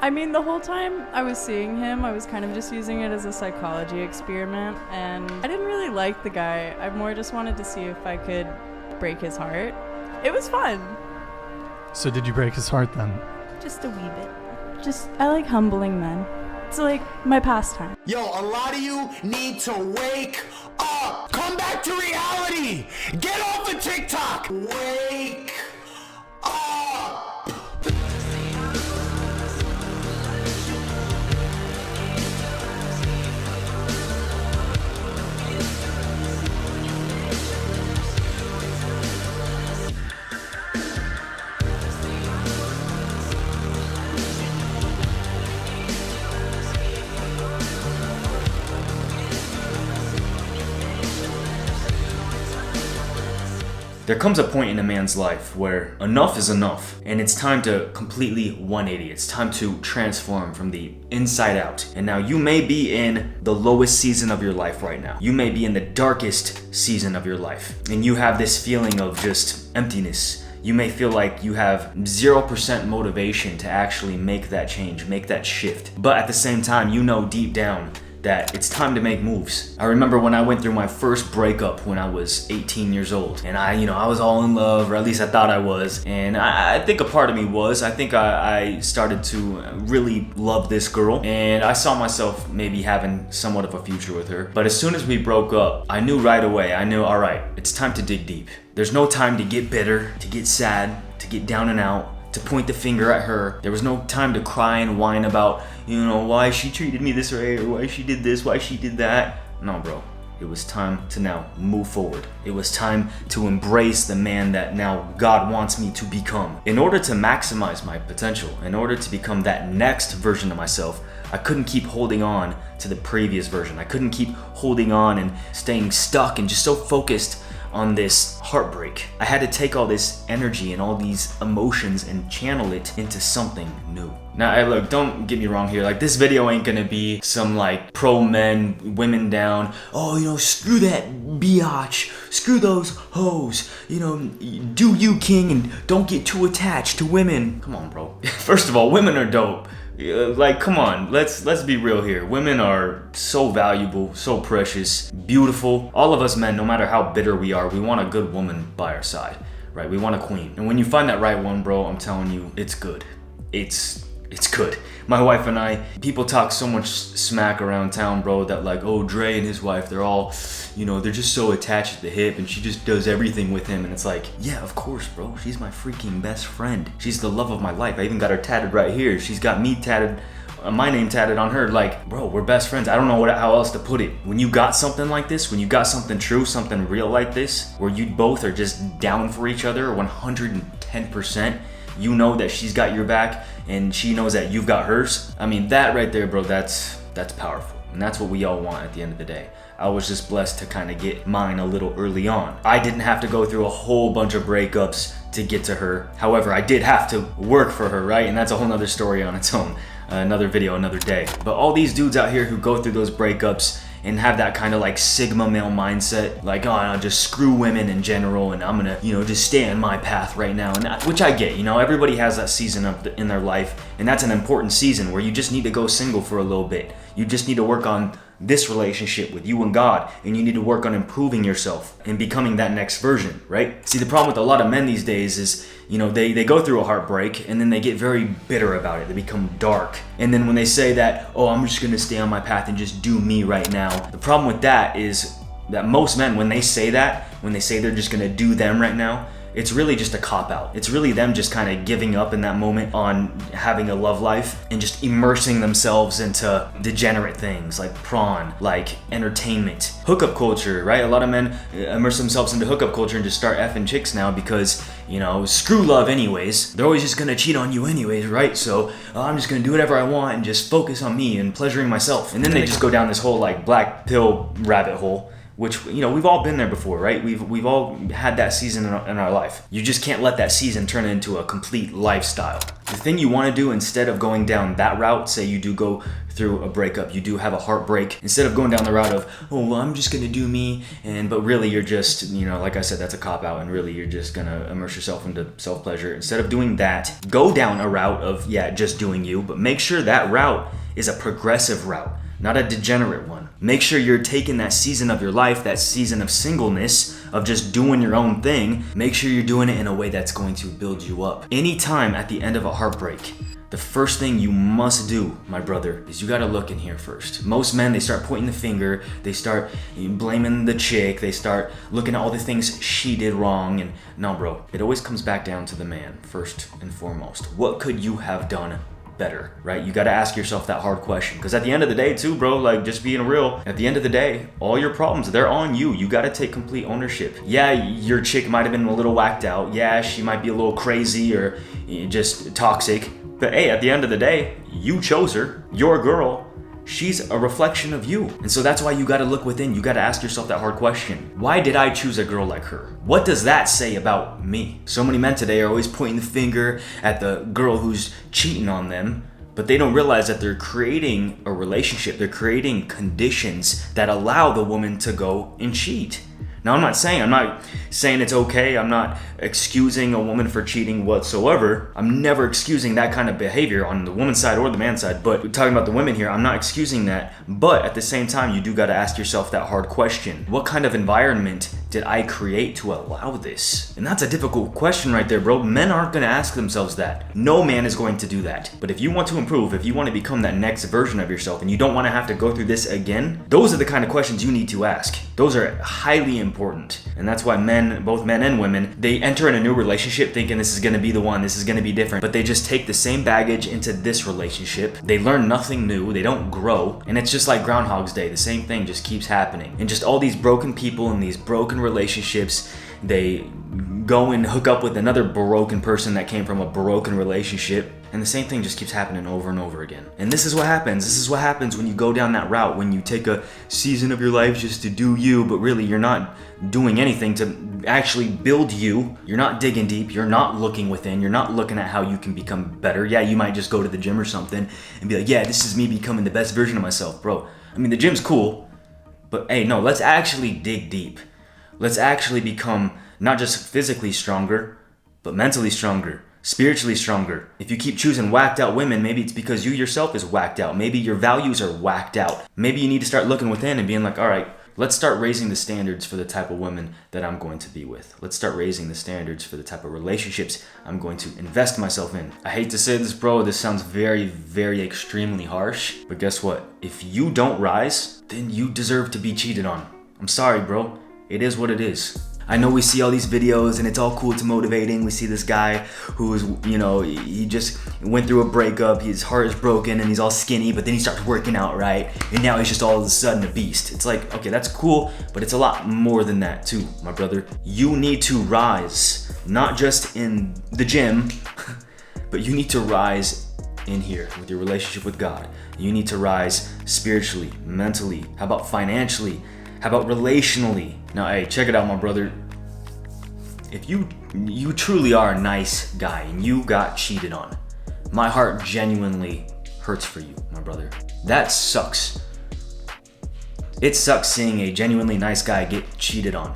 I mean, the whole time I was seeing him, I was kind of just using it as a psychology experiment, and I didn't really like the guy. I more just wanted to see if I could break his heart. It was fun. So did you break his heart then? Just a wee bit. I like humbling men. It's like my pastime. Yo, a lot of you need to wake up. Come back to reality. Get off of TikTok. Wake up. There comes a point in a man's life where enough is enough, and it's time to completely 180. It's time to transform from the inside out. And now you may be in the lowest season of your life right now. You may be in the darkest season of your life, and you have this feeling of just emptiness. You may feel like you have 0% motivation to actually make that change, make that shift. But at the same time, you know deep down that it's time to make moves. I remember when I went through my first breakup when I was 18 years old, and I was all in love, or at least I thought I was, and I think a part of me was. I think I started to really love this girl, and I saw myself maybe having somewhat of a future with her. But as soon as we broke up, I knew right away, all right, it's time to dig deep. There's no time to get bitter, to get sad, to get down and out, to point the finger at her. There was no time to cry and whine about, why she treated me this way, or why she did this, why she did that. No, bro. It was time to now move forward. It was time to embrace the man that now God wants me to become. In order to maximize my potential, in order to become that next version of myself, I couldn't keep holding on to the previous version. I couldn't keep holding on and staying stuck and just so focused on this heartbreak. I had to take all this energy and all these emotions and channel it into something new. Now, look, don't get me wrong here. Like, this video ain't gonna be some like pro men, women down. Oh, screw that biatch. Screw those hoes. Do you, king, and don't get too attached to women. Come on, bro. First of all, women are dope. Like, come on, let's be real here. Women are so valuable, so precious, beautiful. All of us men, no matter how bitter we are, we want a good woman by our side, right? We want a queen. And when you find that right one, bro, I'm telling you, it's good. It's good. My wife and I, people talk so much smack around town, bro, that like, oh, Dre and his wife, they're all, they're just so attached at the hip and she just does everything with him. And it's like, yeah, of course, bro. She's my freaking best friend. She's the love of my life. I even got her tatted right here. She's got me tatted, my name tatted on her. Like, bro, we're best friends. I don't know how else to put it. When you got something like this, when you got something true, something real like this, where you both are just down for each other 110%, you know that she's got your back and she knows that you've got hers. I mean, that right there, bro, that's powerful. And that's what we all want at the end of the day. I was just blessed to kind of get mine a little early on. I didn't have to go through a whole bunch of breakups to get to her. However, I did have to work for her, right? And that's a whole nother story on its own. Another video, another day. But all these dudes out here who go through those breakups and have that kind of like Sigma male mindset, like, oh, I'll just screw women in general and I'm gonna, just stay on my path right now. And which I get, everybody has that season in their life, and that's an important season where you just need to go single for a little bit. You just need to work on this relationship with you and God, and you need to work on improving yourself and becoming that next version, right? See, the problem with a lot of men these days is, they go through a heartbreak and then they get very bitter about it. They become dark. And then when they say that, oh, I'm just gonna stay on my path and just do me right now, the problem with that is that most men, when they say they're just gonna do them right now, it's really just a cop-out. It's really them just kind of giving up in that moment on having a love life and just immersing themselves into degenerate things like prawn, like entertainment, hookup culture, right? A lot of men immerse themselves into hookup culture and just start effing chicks now because, screw love anyways. They're always just gonna cheat on you anyways, right? So I'm just gonna do whatever I want and just focus on me and pleasuring myself. And then they just go down this whole like black pill rabbit hole which, you know, we've all been there before, right? We've all had that season in our life. You just can't let that season turn into a complete lifestyle. The thing you want to do, instead of going down that route, say you do go through a breakup, you do have a heartbreak, instead of going down the route of, oh, well, I'm just gonna do me, but really you're just, you know, like I said, that's a cop-out, and really you're just gonna immerse yourself into self-pleasure. Instead of doing that, go down a route of, just doing you, but make sure that route is a progressive route, not a degenerate one. Make sure you're taking that season of your life, that season of singleness, of just doing your own thing, make sure you're doing it in a way that's going to build you up. Anytime at the end of a heartbreak, the first thing you must do, my brother, is you gotta look in here first. Most men, they start pointing the finger, they start blaming the chick, they start looking at all the things she did wrong, and no, bro, it always comes back down to the man, first and foremost. What could you have done better, right? You got to ask yourself that hard question, because at the end of the day too, bro, like, just being real, at the end of the day, all your problems, they're on you. You got to take complete ownership. Yeah, your chick might have been a little whacked out. Yeah, she might be a little crazy or just toxic, but hey, at the end of the day, you chose her, your girl. She's a reflection of you. And so that's why you gotta look within. You gotta ask yourself that hard question. Why did I choose a girl like her? What does that say about me? So many men today are always pointing the finger at the girl who's cheating on them, but they don't realize that they're creating a relationship. They're creating conditions that allow the woman to go and cheat. Now, I'm not saying it's okay. I'm not excusing a woman for cheating whatsoever. I'm never excusing that kind of behavior on the woman's side or the man's side. But we're talking about the women here. I'm not excusing that. But at the same time, you do got to ask yourself that hard question. What kind of environment did I create to allow this? And that's a difficult question right there, bro. Men aren't going to ask themselves that. No man is going to do that. But if you want to improve, if you want to become that next version of yourself, and you don't want to have to go through this again, those are the kind of questions you need to ask. Those are highly important. And that's why men, both men and women, they enter in a new relationship thinking this is going to be the one, this is going to be different, but they just take the same baggage into this relationship. They learn nothing new, they don't grow, and it's just like Groundhog's Day. The same thing just keeps happening. And just all these broken people and these broken relationships, they go and hook up with another broken person that came from a broken relationship, and the same thing just keeps happening over and over again. And this is what happens. This is what happens when you go down that route, when you take a season of your life just to do you, but really you're not doing anything to actually build you. You're not digging deep. You're not looking within. You're not looking at how you can become better. Yeah, you might just go to the gym or something and be like, yeah, this is me becoming the best version of myself, bro. I mean, the gym's cool, but hey, no, let's actually dig deep. Let's actually become not just physically stronger, but mentally stronger, spiritually stronger. If you keep choosing whacked out women, maybe it's because you yourself is whacked out. Maybe your values are whacked out. Maybe you need to start looking within and being like, all right, let's start raising the standards for the type of women that I'm going to be with. Let's start raising the standards for the type of relationships I'm going to invest myself in. I hate to say this, bro. This sounds very, very extremely harsh. But guess what? If you don't rise, then you deserve to be cheated on. I'm sorry, bro. It is what it is. I know we see all these videos and it's all cool, it's motivating. We see this guy who is, he just went through a breakup, his heart is broken and he's all skinny, but then he starts working out, right? And now he's just all of a sudden a beast. It's like, okay, that's cool, but it's a lot more than that too, my brother. You need to rise, not just in the gym, but you need to rise in here with your relationship with God. You need to rise spiritually, mentally, how about financially? How about relationally? Now, hey, check it out, my brother. If you truly are a nice guy and you got cheated on, my heart genuinely hurts for you, my brother. That sucks. It sucks seeing a genuinely nice guy get cheated on.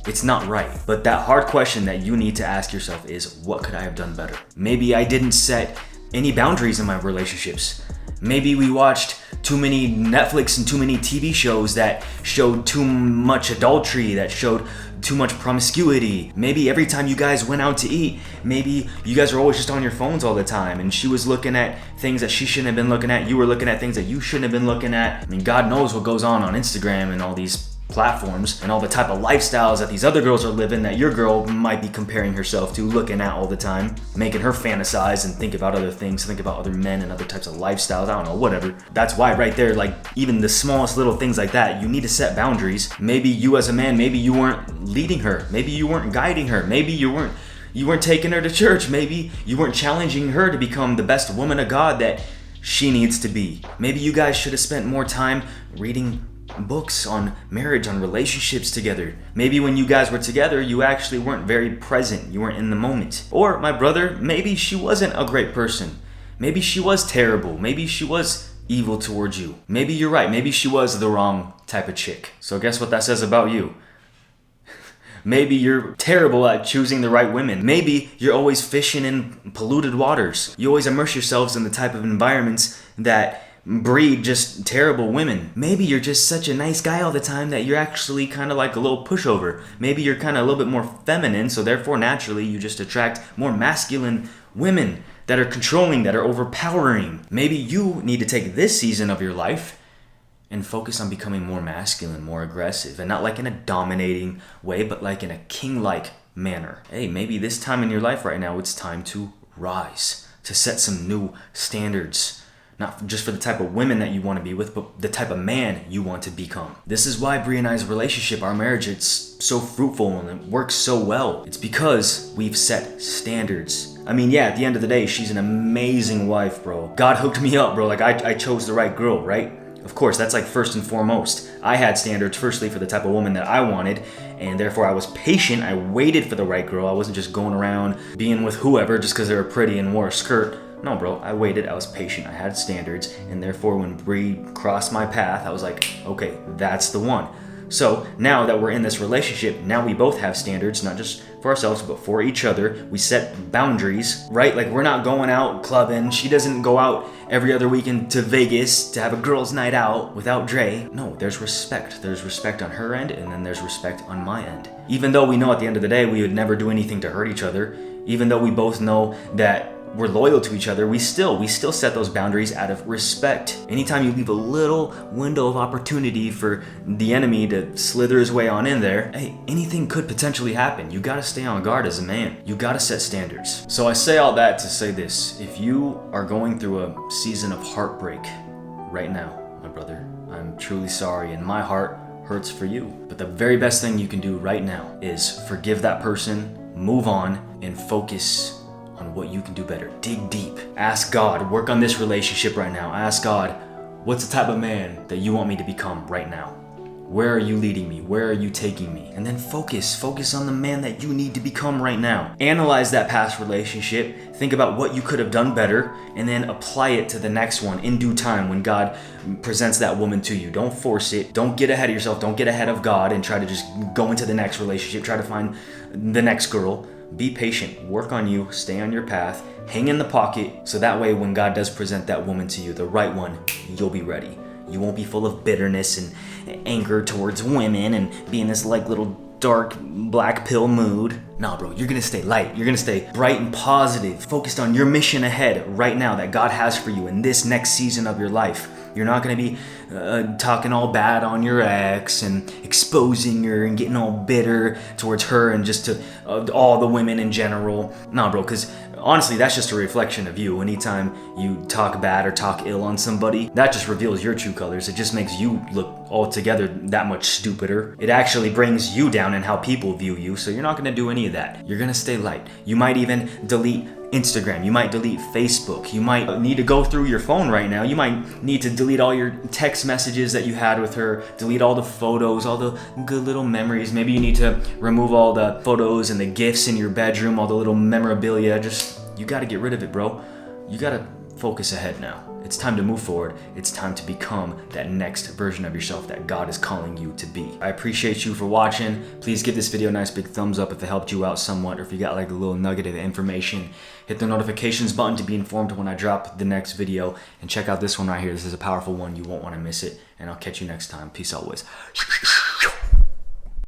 It's not right. But that hard question that you need to ask yourself is, what could I have done better? Maybe I didn't set any boundaries in my relationships. Maybe we watched too many Netflix and too many TV shows that showed too much adultery, that showed too much promiscuity. Maybe every time you guys went out to eat, maybe you guys were always just on your phones all the time and she was looking at things that she shouldn't have been looking at. You were looking at things that you shouldn't have been looking at. I mean, God knows what goes on Instagram and all these platforms and all the type of lifestyles that these other girls are living that your girl might be comparing herself to, looking at all the time, making her fantasize and think about other things, think about other men and other types of lifestyles. I don't know, whatever. That's why right there, like even the smallest little things like that, you need to set boundaries. Maybe you as a man, maybe you weren't leading her, maybe you weren't guiding her, maybe you weren't taking her to church, maybe you weren't challenging her to become the best woman of God that she needs to be. Maybe you guys should have spent more time reading books on marriage, on relationships together. Maybe when you guys were together, you actually weren't very present. You weren't in the moment. Or, my brother, maybe she wasn't a great person. Maybe she was terrible. Maybe she was evil towards you. Maybe you're right. Maybe she was the wrong type of chick. So guess what that says about you? Maybe you're terrible at choosing the right women. Maybe you're always fishing in polluted waters. You always immerse yourselves in the type of environments that breed just terrible women. Maybe you're just such a nice guy all the time that you're actually kind of like a little pushover. Maybe you're kind of a little bit more feminine, so therefore naturally you just attract more masculine women that are controlling, that are overpowering. Maybe you need to take this season of your life and focus on becoming more masculine, more aggressive, and not like in a dominating way, but like in a king-like manner. Hey, maybe this time in your life right now, it's time to rise, to set some new standards, not just for the type of women that you want to be with, but the type of man you want to become. This is why Brie and I's relationship, our marriage, it's so fruitful and it works so well. It's because we've set standards. I mean, yeah, at the end of the day, she's an amazing wife, bro. God hooked me up, bro. Like, I chose the right girl, right? Of course, that's like first and foremost. I had standards firstly for the type of woman that I wanted, and therefore I was patient. I waited for the right girl. I wasn't just going around being with whoever just because they were pretty and wore a skirt. No, bro, I waited. I was patient. I had standards, and therefore when Brie crossed my path, I was like, okay, that's the one. So now that we're in this relationship, now we both have standards, not just for ourselves, but for each other. We set boundaries, right? Like, we're not going out clubbing. She doesn't go out every other weekend to Vegas to have a girls' night out without Dre. No, there's respect. There's respect on her end, and then there's respect on my end. Even though we know at the end of the day we would never do anything to hurt each other, even though we both know that we're loyal to each other, we still set those boundaries out of respect. Anytime you leave a little window of opportunity for the enemy to slither his way on in there, hey, anything could potentially happen. You gotta stay on guard as a man. You gotta set standards. So I say all that to say this. If you are going through a season of heartbreak right now, my brother, I'm truly sorry, and my heart hurts for you. But the very best thing you can do right now is forgive that person, move on, and focus on what you can do better. Dig deep. Ask God, work on this relationship right now. Ask God, what's the type of man that you want me to become right now? Where are you leading me? Where are you taking me? And then focus on the man that you need to become right now. Analyze that past relationship. Think about what you could have done better, and then apply it to the next one in due time when God presents that woman to you. Don't force it. Don't get ahead of yourself. Don't get ahead of God and try to just go into the next relationship. Try to find the next girl. Be patient, work on you, stay on your path, hang in the pocket, so that way when God does present that woman to you, the right one, you'll be ready. You won't be full of bitterness and anger towards women and be in this like little dark black pill mood. Nah, bro, you're gonna stay light. You're gonna stay bright and positive, focused on your mission ahead right now that God has for you in this next season of your life. You're not gonna be talking all bad on your ex and exposing her and getting all bitter towards her and just to all the women in general. Nah, bro, because honestly, that's just a reflection of you. Anytime you talk bad or talk ill on somebody, that just reveals your true colors. It just makes you look altogether that much stupider. It actually brings you down in how people view you, so you're not gonna do any of that. You're gonna stay light. You might even delete Instagram, you might delete Facebook, you might need to go through your phone right now, you might need to delete all your text messages that you had with her, delete all the photos, all the good little memories. Maybe you need to remove all the photos and the gifts in your bedroom, all the little memorabilia. You gotta get rid of it, bro. You gotta focus ahead now. It's time to move forward. It's time to become that next version of yourself that God is calling you to be. I appreciate you for watching. Please give this video a nice big thumbs up if it helped you out somewhat, or if you got like a little nugget of information. Hit the notifications button to be informed when I drop the next video. And check out this one right here. This is a powerful one. You won't want to miss it. And I'll catch you next time. Peace always.